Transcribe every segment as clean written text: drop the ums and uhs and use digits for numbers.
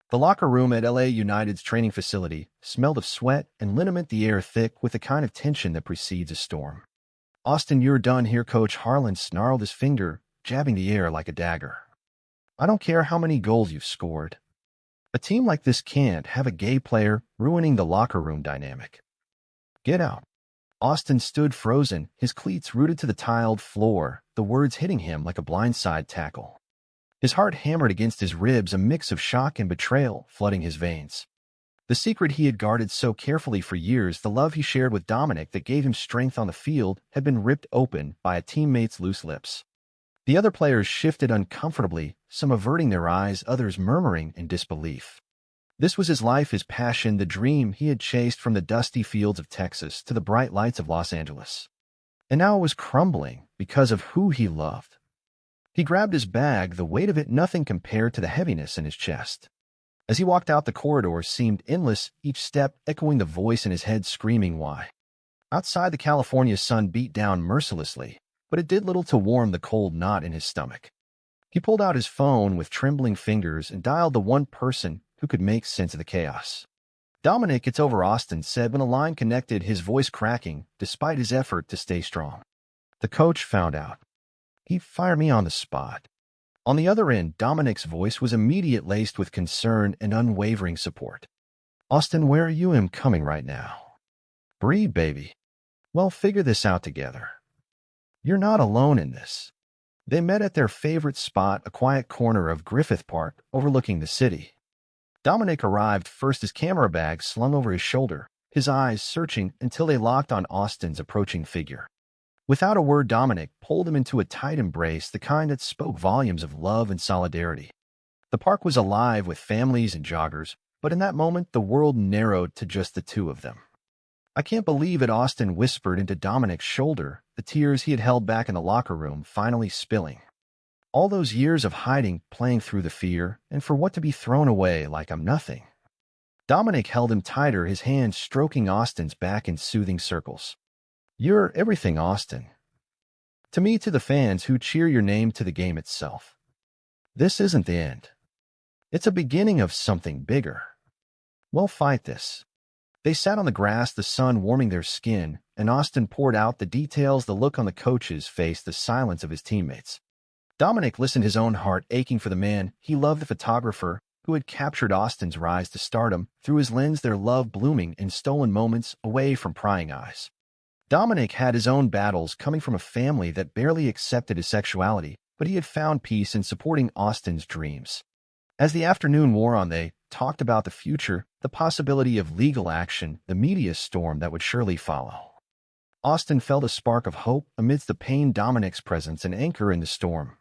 The locker room at LA United's training facility smelled of sweat and liniment, the air thick with the kind of tension that precedes a storm. "Austin, you're done here," Coach Harlan snarled, his finger jabbing the air like a dagger. "I don't care how many goals you've scored. A team like this can't have a gay player ruining the locker room dynamic. Get out." Austin stood frozen, his cleats rooted to the tiled floor, the words hitting him like a blindside tackle. His heart hammered against his ribs, a mix of shock and betrayal flooding his veins. The secret he had guarded so carefully for years, the love he shared with Dominic that gave him strength on the field, had been ripped open by a teammate's loose lips. The other players shifted uncomfortably, some averting their eyes, others murmuring in disbelief. This was his life, his passion, the dream he had chased from the dusty fields of Texas to the bright lights of Los Angeles. And now it was crumbling because of who he loved. He grabbed his bag, the weight of it nothing compared to the heaviness in his chest. As he walked out, the corridor seemed endless, each step echoing the voice in his head screaming why. Outside, the California sun beat down mercilessly, but it did little to warm the cold knot in his stomach. He pulled out his phone with trembling fingers and dialed the one person who could make sense of the chaos. "Dominic, it's over," Austin said when the line connected, his voice cracking despite his effort to stay strong. "The coach found out. He fired me on the spot." On the other end, Dominic's voice was immediate, laced with concern and unwavering support. "Austin, where are you? I'm coming right now. Breathe, baby. Well, figure this out together. You're not alone in this." They met at their favorite spot, a quiet corner of Griffith Park overlooking the city. Dominic arrived first, his camera bag slung over his shoulder, his eyes searching until they locked on Austin's approaching figure. Without a word, Dominic pulled him into a tight embrace, the kind that spoke volumes of love and solidarity. The park was alive with families and joggers, but in that moment the world narrowed to just the two of them. "I can't believe it," Austin whispered into Dominic's shoulder, the tears he had held back in the locker room finally spilling. All those years of hiding, playing through the fear, and for what to be thrown away like I'm nothing. Dominic held him tighter, his hand stroking Austin's back in soothing circles. "You're everything, Austin. To me, to the fans who cheer your name, to the game itself. This isn't the end. It's a beginning of something bigger. We'll fight this." They sat on the grass, the sun warming their skin, and Austin poured out the details, the look on the coach's face, the silence of his teammates. Dominic listened, his own heart aching for the man he loved, the photographer who had captured Austin's rise to stardom, through his lens, their love blooming in stolen moments away from prying eyes. Dominic had his own battles, coming from a family that barely accepted his sexuality, but he had found peace in supporting Austin's dreams. As the afternoon wore on, they talked about the future, the possibility of legal action, the media storm that would surely follow. Austin felt a spark of hope amidst the pain, Dominic's presence an anchor in the storm.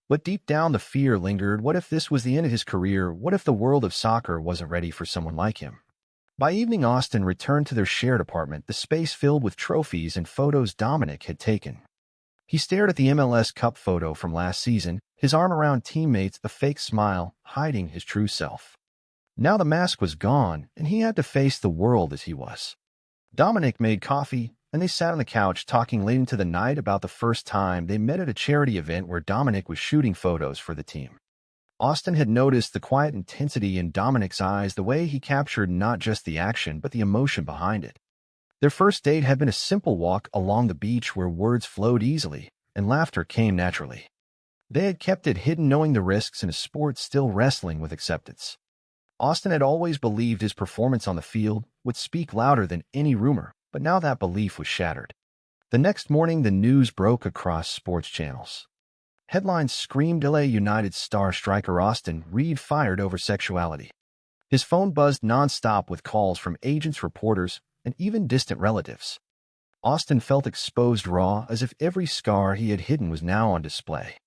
But deep down the fear lingered. What if this was the end of his career? What if the world of soccer wasn't ready for someone like him? By evening, Austin returned to their shared apartment, the space filled with trophies and photos Dominic had taken. He stared at the MLS Cup photo from last season, his arm around teammates, a fake smile hiding his true self. Now the mask was gone, and he had to face the world as he was. Dominic made coffee, and they sat on the couch talking late into the night about the first time they met at a charity event where Dominic was shooting photos for the team. Austin had noticed the quiet intensity in Dominic's eyes, the way he captured not just the action but the emotion behind it. Their first date had been a simple walk along the beach where words flowed easily and laughter came naturally. They had kept it hidden, knowing the risks in a sport still wrestling with acceptance. Austin had always believed his performance on the field would speak louder than any rumor, but now that belief was shattered. The next morning, the news broke across sports channels. Headlines screamed LA United star striker Austin Reed fired over sexuality. His phone buzzed nonstop with calls from agents, reporters, and even distant relatives. Austin felt exposed, raw, as if every scar he had hidden was now on display.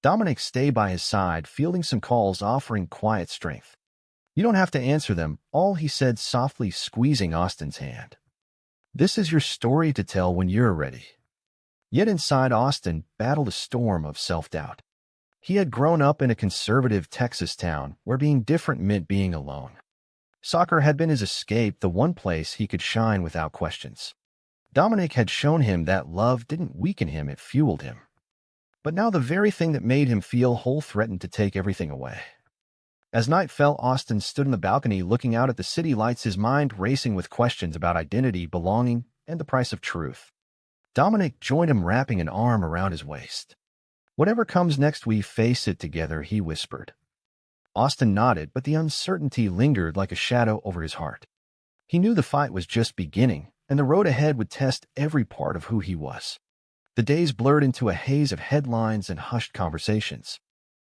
Dominic stayed by his side, fielding some calls, offering quiet strength. "You don't have to answer them," all he said, softly squeezing Austin's hand. "This is your story to tell when you're ready." Yet inside, Austin battled a storm of self-doubt. He had grown up in a conservative Texas town where being different meant being alone. Soccer had been his escape, the one place he could shine without questions. Dominic had shown him that love didn't weaken him, it fueled him. But now the very thing that made him feel whole threatened to take everything away. As night fell, Austin stood on the balcony looking out at the city lights, his mind racing with questions about identity, belonging, and the price of truth. Dominic joined him, wrapping an arm around his waist. "Whatever comes next, we face it together," he whispered. Austin nodded, but the uncertainty lingered like a shadow over his heart. He knew the fight was just beginning, and the road ahead would test every part of who he was. The days blurred into a haze of headlines and hushed conversations.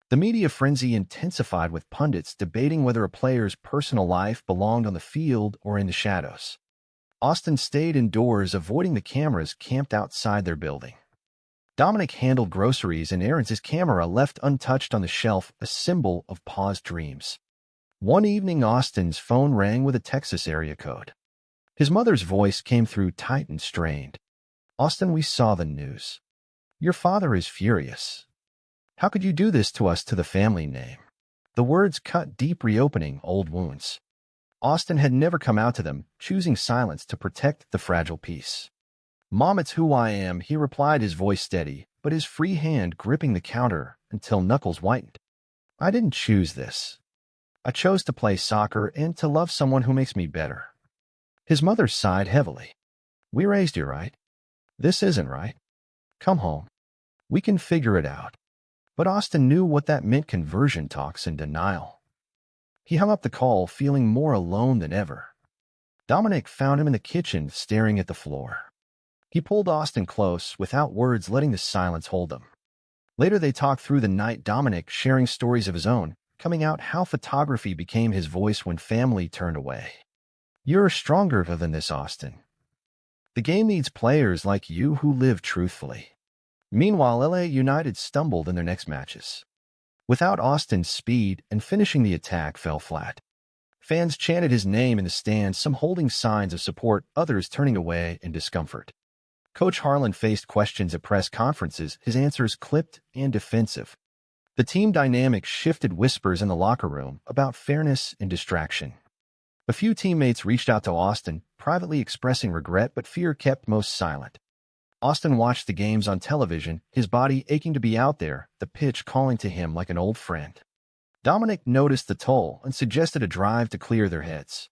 The media frenzy intensified, with pundits debating whether a player's personal life belonged on the field or in the shadows. Austin stayed indoors, avoiding the cameras camped outside their building. Dominic handled groceries and errands, his camera left untouched on the shelf, a symbol of paused dreams. One evening, Austin's phone rang with a Texas area code. His mother's voice came through, tight and strained. "Austin, we saw the news. Your father is furious. How could you do this to us, to the family name?" The words cut deep, reopening old wounds. Austin had never come out to them, choosing silence to protect the fragile peace. "Mom, it's who I am," he replied, his voice steady, but his free hand gripping the counter until knuckles whitened. "I didn't choose this. I chose to play soccer and to love someone who makes me better." His mother sighed heavily. "We raised you right. This isn't right. Come home. We can figure it out." But Austin knew what that meant: conversion talks and denial. He hung up the call, feeling more alone than ever. Dominic found him in the kitchen, staring at the floor. He pulled Austin close, without words, letting the silence hold him. Later they talked through the night, Dominic sharing stories of his own, coming out how photography became his voice when family turned away. "You're stronger than this, Austin. The game needs players like you who live truthfully." Meanwhile, LA United stumbled in their next matches. Without Austin's speed, and finishing the attack fell flat. Fans chanted his name in the stands, some holding signs of support, others turning away in discomfort. Coach Harlan faced questions at press conferences, his answers clipped and defensive. The team dynamic shifted, whispers in the locker room about fairness and distraction. A few teammates reached out to Austin, privately expressing regret, but fear kept most silent. Austin watched the games on television, his body aching to be out there, the pitch calling to him like an old friend. Dominic noticed the toll and suggested a drive to clear their heads.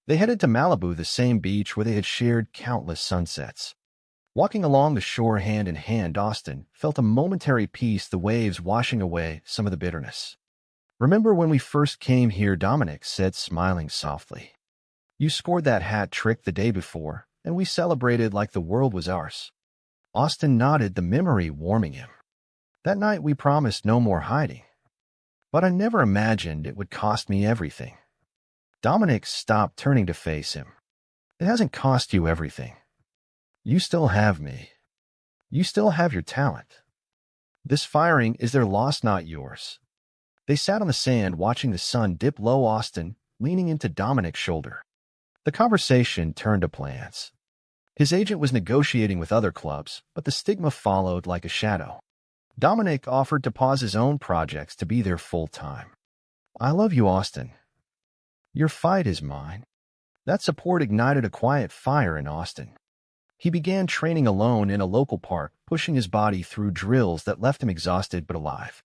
They headed to Malibu, the same beach where they had shared countless sunsets. Walking along the shore hand in hand, Austin felt a momentary peace, the waves washing away some of the bitterness. "Remember when we first came here?" Dominic said, smiling softly. "You scored that hat trick the day before, and we celebrated like the world was ours." Austin nodded, the memory warming him. "That night we promised no more hiding. But I never imagined it would cost me everything." Dominic stopped, turning to face him. "It hasn't cost you everything. You still have me. You still have your talent. This firing is their loss, not yours." They sat on the sand, watching the sun dip low, Austin leaning into Dominic's shoulder. The conversation turned to plans. His agent was negotiating with other clubs, but the stigma followed like a shadow. Dominic offered to pause his own projects to be there full-time. "I love you, Austin. Your fight is mine." That support ignited a quiet fire in Austin. He began training alone in a local park, pushing his body through drills that left him exhausted but alive.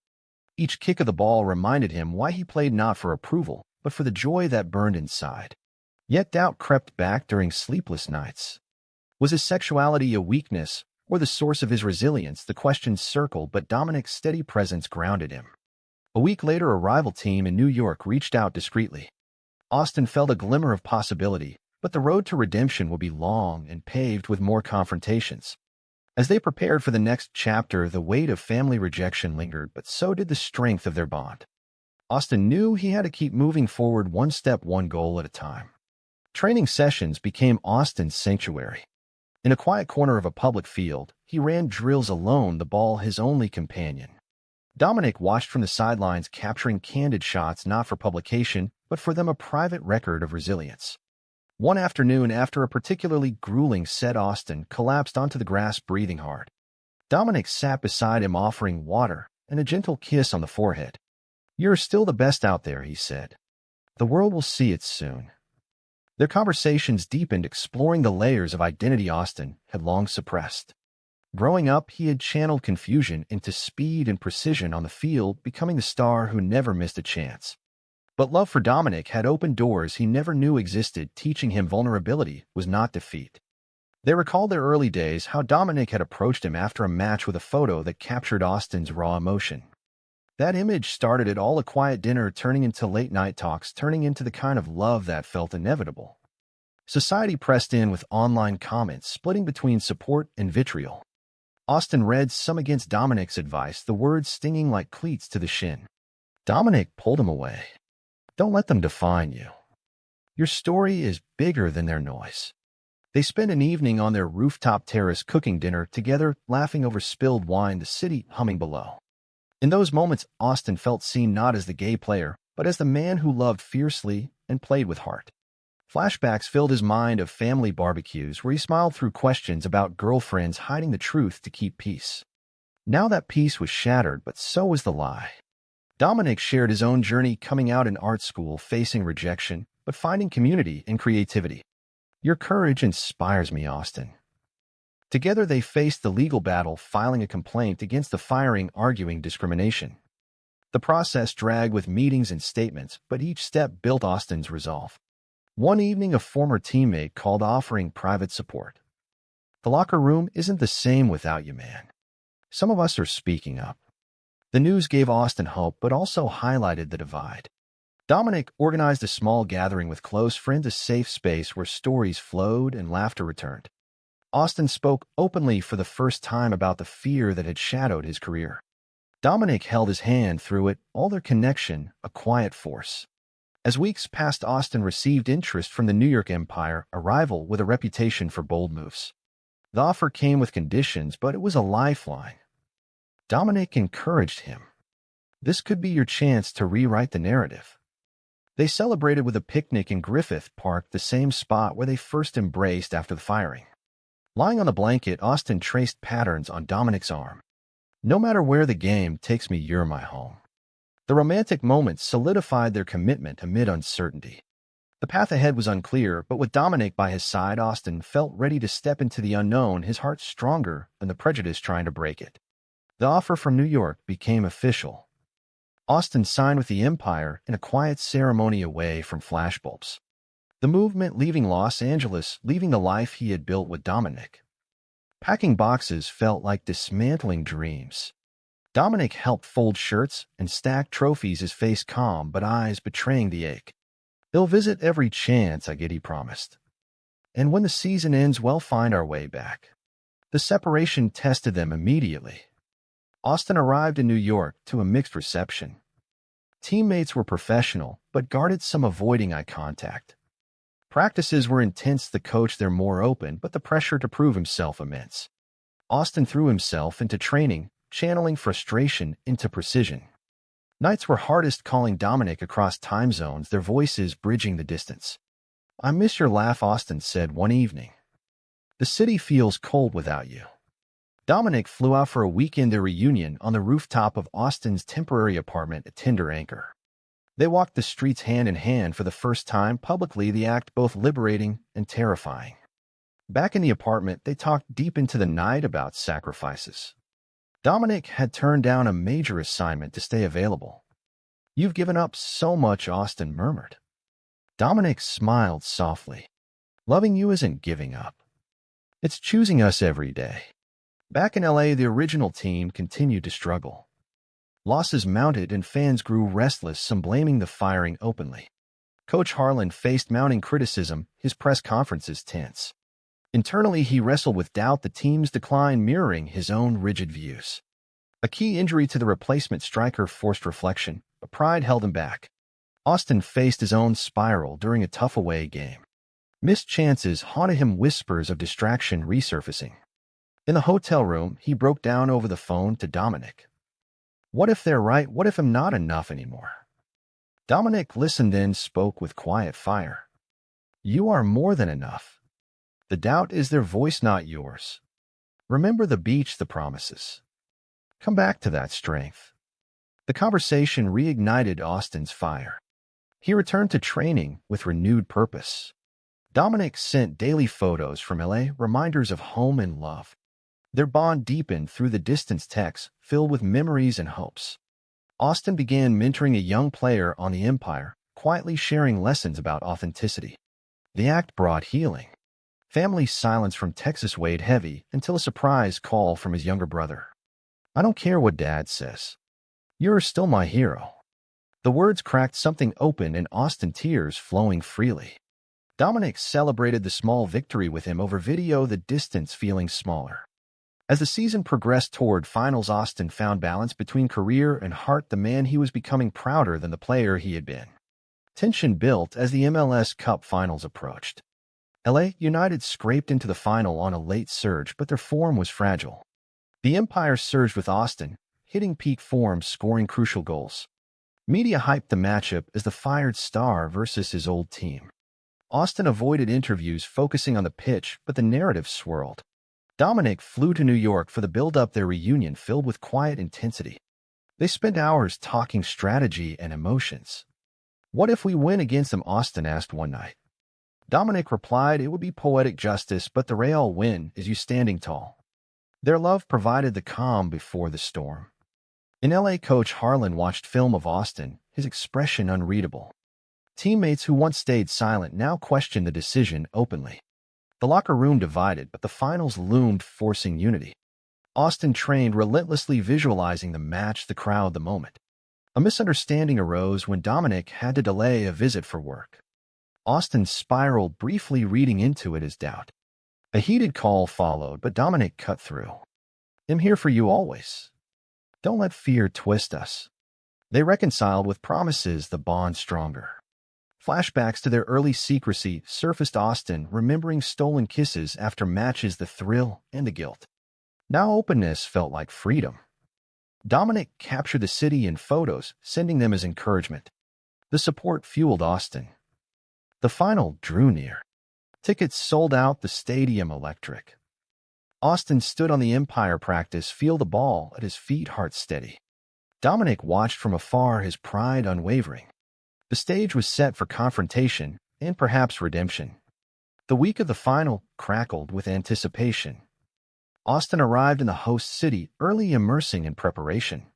Each kick of the ball reminded him why he played, not for approval, but for the joy that burned inside. Yet doubt crept back during sleepless nights. Was his sexuality a weakness, or the source of his resilience? The questions circled, but Dominic's steady presence grounded him. A week later, a rival team in New York reached out discreetly. Austin felt a glimmer of possibility, but the road to redemption would be long and paved with more confrontations. As they prepared for the next chapter, the weight of family rejection lingered, but so did the strength of their bond. Austin knew he had to keep moving forward, one step, one goal at a time. Training sessions became Austin's sanctuary. In a quiet corner of a public field, he ran drills alone, the ball his only companion. Dominic watched from the sidelines, capturing candid shots, not for publication, but for them a private record of resilience. One afternoon, after a particularly grueling set, Austin collapsed onto the grass, breathing hard. Dominic sat beside him, offering water and a gentle kiss on the forehead. "You're still the best out there," he said. "The world will see it soon." Their conversations deepened, exploring the layers of identity Austin had long suppressed. Growing up, he had channeled confusion into speed and precision on the field, becoming the star who never missed a chance. But love for Dominic had opened doors he never knew existed, teaching him vulnerability was not defeat. They recalled their early days, how Dominic had approached him after a match with a photo that captured Austin's raw emotion. That image started it all, a quiet dinner turning into late-night talks, turning into the kind of love that felt inevitable. Society pressed in with online comments, splitting between support and vitriol. Austin read some against Dominic's advice, the words stinging like cleats to the shin. Dominic pulled him away. Don't let them define you. Your story is bigger than their noise. They spent an evening on their rooftop terrace cooking dinner together, laughing over spilled wine, the city humming below. In those moments, Austin felt seen not as the gay player, but as the man who loved fiercely and played with heart. Flashbacks filled his mind of family barbecues where he smiled through questions about girlfriends hiding the truth to keep peace. Now that peace was shattered, but so was the lie. Dominic shared his own journey coming out in art school, facing rejection, but finding community and creativity. Your courage inspires me, Austin. Together they faced the legal battle, filing a complaint against the firing, arguing discrimination. The process dragged with meetings and statements, but each step built Austin's resolve. One evening, a former teammate called, offering private support. The locker room isn't the same without you, man. Some of us are speaking up. The news gave Austin hope, but also highlighted the divide. Dominic organized a small gathering with close friends, a safe space where stories flowed and laughter returned. Austin spoke openly for the first time about the fear that had shadowed his career. Dominic held his hand through it, all their connection a quiet force. As weeks passed, Austin received interest from the New York Empire, a rival with a reputation for bold moves. The offer came with conditions, but it was a lifeline. Dominic encouraged him. This could be your chance to rewrite the narrative. They celebrated with a picnic in Griffith Park, the same spot where they first embraced after the firing. Lying on the blanket, Austin traced patterns on Dominic's arm. No matter where the game takes me, you're my home. The romantic moments solidified their commitment amid uncertainty. The path ahead was unclear, but with Dominic by his side, Austin felt ready to step into the unknown, his heart stronger than the prejudice trying to break it. The offer from New York became official. Austin signed with the Empire in a quiet ceremony away from flashbulbs. The movement leaving Los Angeles, leaving the life he had built with Dominic. Packing boxes felt like dismantling dreams. Dominic helped fold shirts and stack trophies, his face calm but eyes betraying the ache. They'll visit every chance I get, he promised. And when the season ends, we'll find our way back. The separation tested them immediately. Austin arrived in New York to a mixed reception. Teammates were professional, but guarded, some avoiding eye contact. Practices were intense, the coach there more open, but the pressure to prove himself immense. Austin threw himself into training, channeling frustration into precision. Nights were hardest, calling Dominic across time zones, their voices bridging the distance. I miss your laugh, Austin said one evening. The city feels cold without you. Dominic flew out for a weekend, their reunion on the rooftop of Austin's temporary apartment, a tender anchor. They walked the streets hand in hand for the first time publicly, the act both liberating and terrifying. Back in the apartment, they talked deep into the night about sacrifices. Dominic had turned down a major assignment to stay available. You've given up so much, Austin murmured. Dominic smiled softly. Loving you isn't giving up. It's choosing us every day. Back in LA, the original team continued to struggle. Losses mounted and fans grew restless, some blaming the firing openly. Coach Harlan faced mounting criticism, his press conferences tense. Internally, he wrestled with doubt, the team's decline mirroring his own rigid views. A key injury to the replacement striker forced reflection, but pride held him back. Austin faced his own spiral during a tough away game. Missed chances haunted him, whispers of distraction resurfacing. In the hotel room, he broke down over the phone to Dominic. What if they're right? What if I'm not enough anymore? Dominic listened, then spoke with quiet fire. You are more than enough. The doubt is their voice, not yours. Remember the beach, the promises. Come back to that strength. The conversation reignited Austin's fire. He returned to training with renewed purpose. Dominic sent daily photos from LA, reminders of home and love. Their bond deepened through the distance texts, filled with memories and hopes. Austin began mentoring a young player on the Empire, quietly sharing lessons about authenticity. The act brought healing. Family silence from Texas weighed heavy until a surprise call from his younger brother. "I don't care what Dad says. You're still my hero." The words cracked something open and Austin tears flowing freely. Dominic celebrated the small victory with him over video, the distance feeling smaller. As the season progressed toward finals, Austin found balance between career and heart, the man he was becoming prouder than the player he had been. Tension built as the MLS Cup finals approached. LA United scraped into the final on a late surge, but their form was fragile. The Empire surged with Austin, hitting peak form, scoring crucial goals. Media hyped the matchup as the fired star versus his old team. Austin avoided interviews focusing on the pitch, but the narrative swirled. Dominic flew to New York for the build-up, their reunion filled with quiet intensity. They spent hours talking strategy and emotions. "What if we win against them?" Austin asked one night. Dominic replied, "It would be poetic justice, but the Real win is you standing tall." Their love provided the calm before the storm. In LA, Coach Harlan watched film of Austin, his expression unreadable. Teammates who once stayed silent now questioned the decision openly. The locker room divided, but the finals loomed, forcing unity. Austin trained relentlessly, visualizing the match, the crowd, the moment. A misunderstanding arose when Dominic had to delay a visit for work. Austin spiraled, briefly reading into it as doubt. A heated call followed, but Dominic cut through. "I'm here for you always. Don't let fear twist us." They reconciled with promises, the bond stronger. Flashbacks to their early secrecy surfaced, Austin remembering stolen kisses after matches, the thrill and the guilt. Now openness felt like freedom. Dominic captured the city in photos, sending them as encouragement. The support fueled Austin. The final drew near. Tickets sold out, the stadium electric. Austin stood on the Empire practice field, the ball at his feet, heart steady. Dominic watched from afar, his pride unwavering. The stage was set for confrontation and perhaps redemption. The week of the final crackled with anticipation. Austin arrived in the host city, early, immersing in preparation.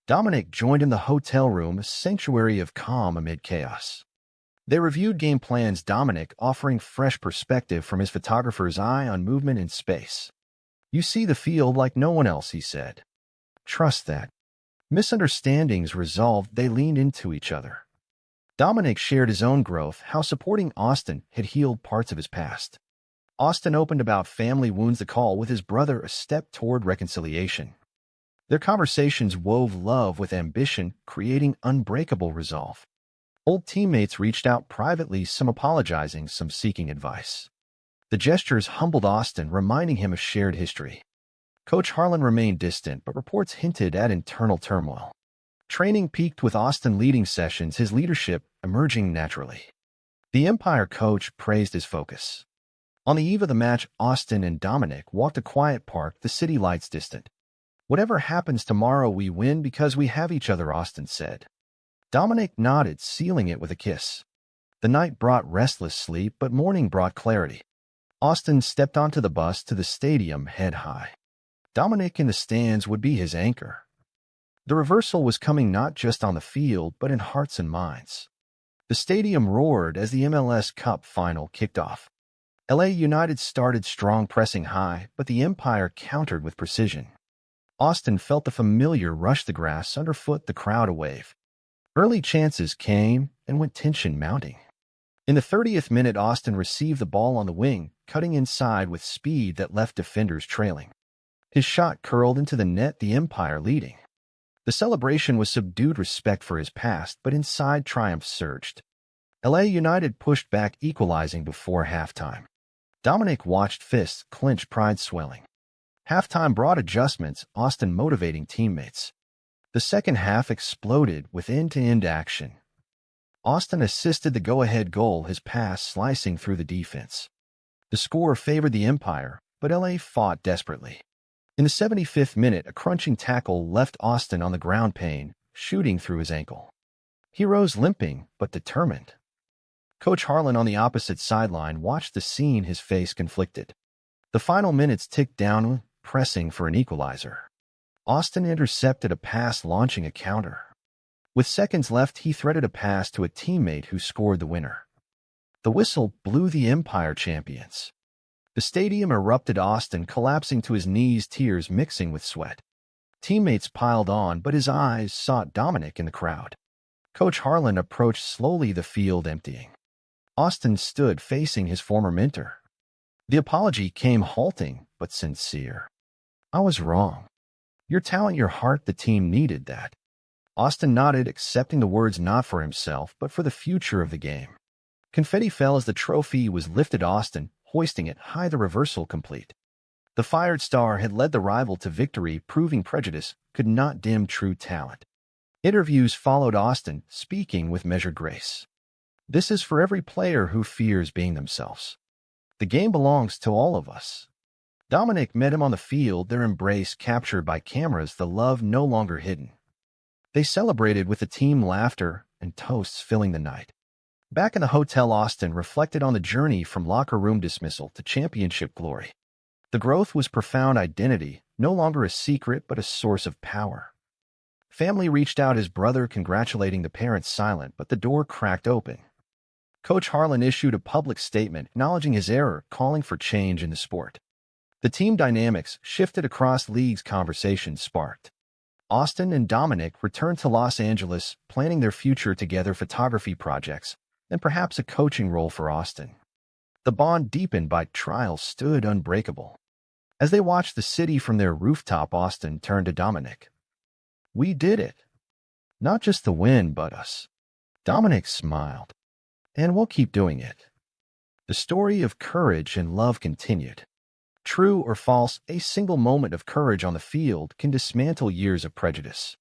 Dominic joined in the hotel room, a sanctuary of calm amid chaos. They reviewed game plans, Dominic offering fresh perspective from his photographer's eye on movement and space. "You see the field like no one else," he said. "Trust that." Misunderstandings resolved, they leaned into each other. Dominic shared his own growth, how supporting Austin had healed parts of his past. Austin opened about family wounds, the call with his brother, a step toward reconciliation. Their conversations wove love with ambition, creating unbreakable resolve. Old teammates reached out privately, some apologizing, some seeking advice. The gestures humbled Austin, reminding him of shared history. Coach Harlan remained distant, but reports hinted at internal turmoil. Training peaked with Austin leading sessions, his leadership emerging naturally. The Empire coach praised his focus. On the eve of the match, Austin and Dominic walked a quiet park, the city lights distant. "Whatever happens tomorrow, we win because we have each other," Austin said. Dominic nodded, sealing it with a kiss. The night brought restless sleep, but morning brought clarity. Austin stepped onto the bus to the stadium, head high. Dominic in the stands would be his anchor. The reversal was coming, not just on the field, but in hearts and minds. The stadium roared as the MLS Cup final kicked off. LA United started strong, pressing high, but the Empire countered with precision. Austin felt the familiar rush, the grass underfoot, the crowd a wave. Early chances came and went, tension mounting. In the 30th minute, Austin received the ball on the wing, cutting inside with speed that left defenders trailing. His shot curled into the net, the Empire leading. The celebration was subdued, respect for his past, but inside triumph surged. LA United pushed back, equalizing before halftime. Dominic watched, fists clenched, pride swelling. Halftime brought adjustments, Austin motivating teammates. The second half exploded with end-to-end action. Austin assisted the go-ahead goal, his pass slicing through the defense. The score favored the Empire, but LA fought desperately. In the 75th minute, a crunching tackle left Austin on the ground, pain shooting through his ankle. He rose limping, but determined. Coach Harlan on the opposite sideline watched the scene, his face conflicted. The final minutes ticked down, pressing for an equalizer. Austin intercepted a pass, launching a counter. With seconds left, he threaded a pass to a teammate who scored the winner. The whistle blew the Empire champions. The stadium erupted, Austin collapsing to his knees, tears mixing with sweat. Teammates piled on, but his eyes sought Dominic in the crowd. Coach Harlan approached slowly, the field emptying. Austin stood facing his former mentor. The apology came halting but sincere. "I was wrong. Your talent, your heart, the team needed that." Austin nodded, accepting the words not for himself, but for the future of the game. Confetti fell as the trophy was lifted, Austin hoisting it high, the reversal complete. The fired star had led the rival to victory, proving prejudice could not dim true talent. Interviews followed, Austin speaking with measured grace. "This is for every player who fears being themselves. The game belongs to all of us." Dominic met him on the field, their embrace captured by cameras, the love no longer hidden. They celebrated with the team, laughter and toasts filling the night. Back in the hotel, Austin reflected on the journey from locker room dismissal to championship glory. The growth was profound, identity no longer a secret but a source of power. Family reached out, his brother congratulating the parents, silent, but the door cracked open. Coach Harlan issued a public statement acknowledging his error, calling for change in the sport. The team dynamics shifted across leagues, conversations sparked. Austin and Dominic returned to Los Angeles, planning their future together, photography projects, and perhaps a coaching role for Austin. The bond deepened by trials stood unbreakable. As they watched the city from their rooftop, Austin turned to Dominic. "We did it. Not just the win, but us." Dominic smiled. "And we'll keep doing it." The story of courage and love continued. True or false, a single moment of courage on the field can dismantle years of prejudice.